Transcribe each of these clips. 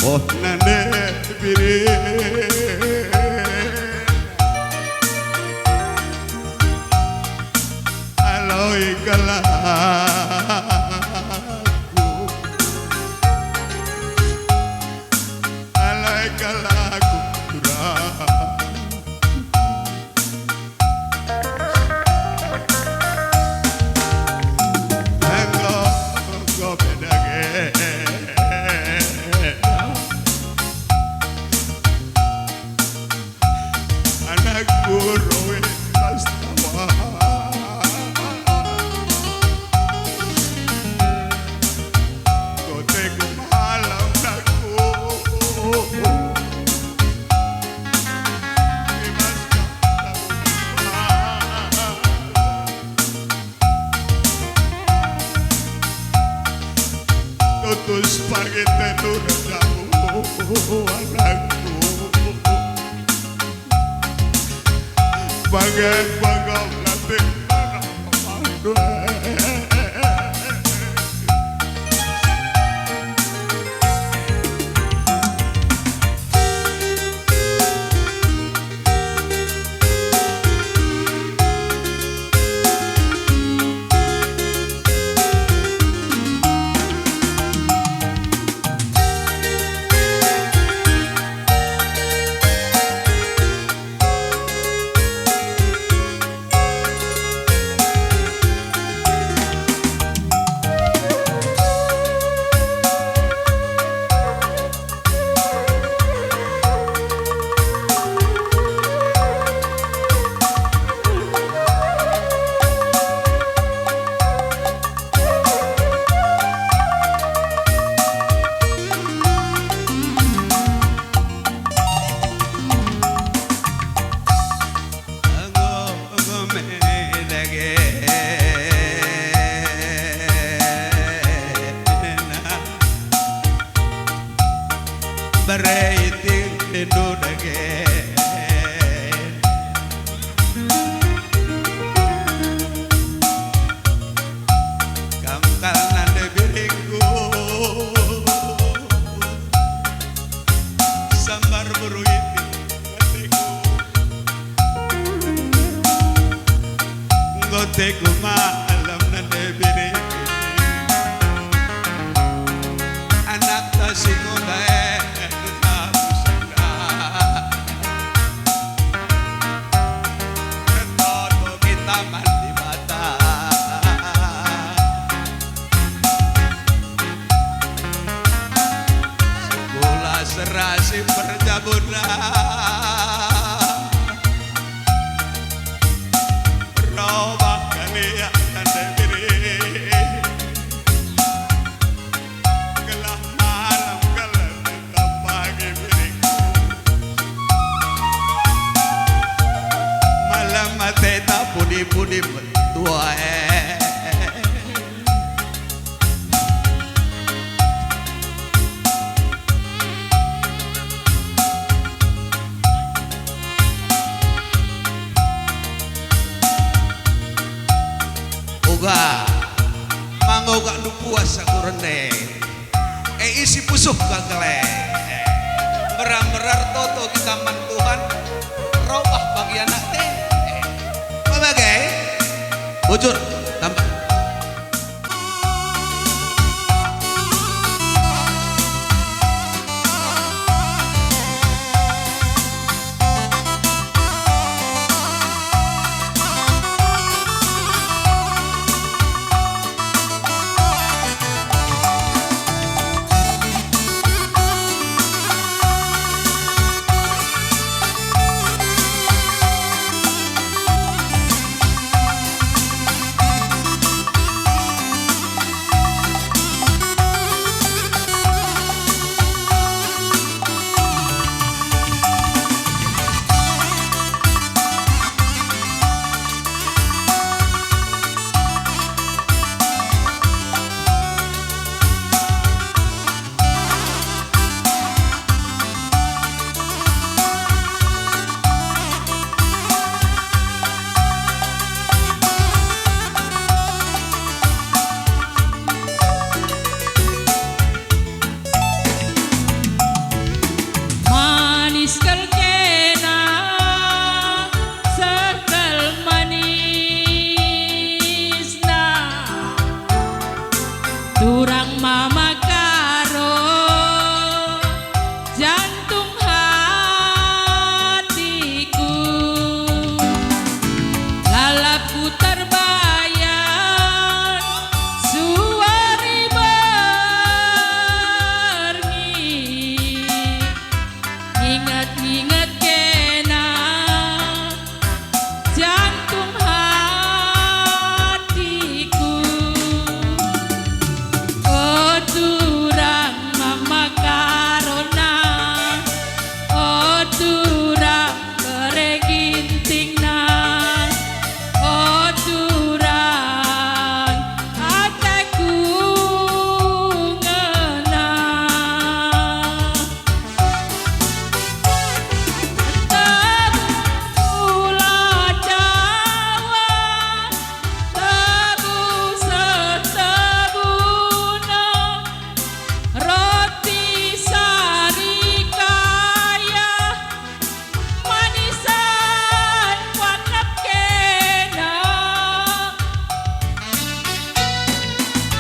Oh nane biri aloi kalaku aloi kalaku Tutus pagete nurjamu anakku bagai bangau nanti Beraiting tidur lagi, kamkal nande biriku, sambar beruiti goteku, goteku malam nande biriku, anak tasingodae. Serasi perjabuna robak kalian dan diri gelah malam gelah tetap pagi biring malam mati tak pudi-pudi bertua mangga gak nu puasa kurene isi pusuh kagele merar-merar toto kita mantuhan robah bagi anak teh bagai bujur tambah Turang mama karo jantung hatiku, lalapku terbayang suari berngi, ingat-ingat kena jantung hatiku. Oh turang mama karona, oh turang beregintingna, oh turang hatiku ngena. Tegulah Jawa, tebu setebuna, roti sari kaya, manisan wanap kena,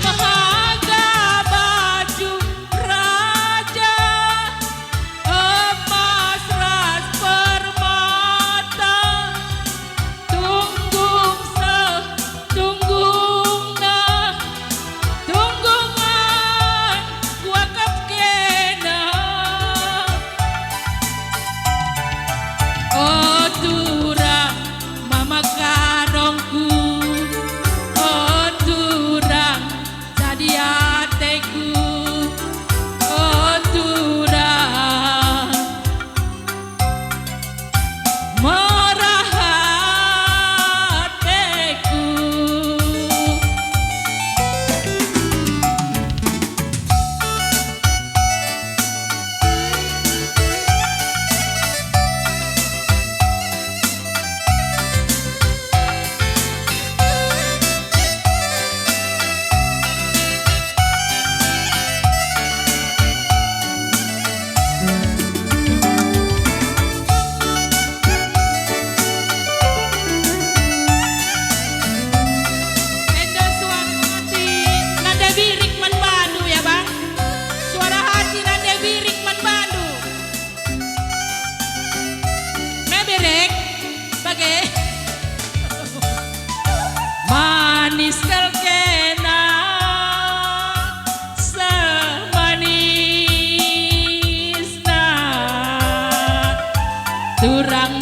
mahaga baju raja, emas ras permata, tunggung setunggungna, tunggungan wakaf kena. Oh turang mama karongku, oh turang jadi hatiku, oh turang murah hatiku. Endo suara hati nada birik man bandu ya bang, suara hati nada birik man bandu. Meberek bagai manis kelkena semanisna turang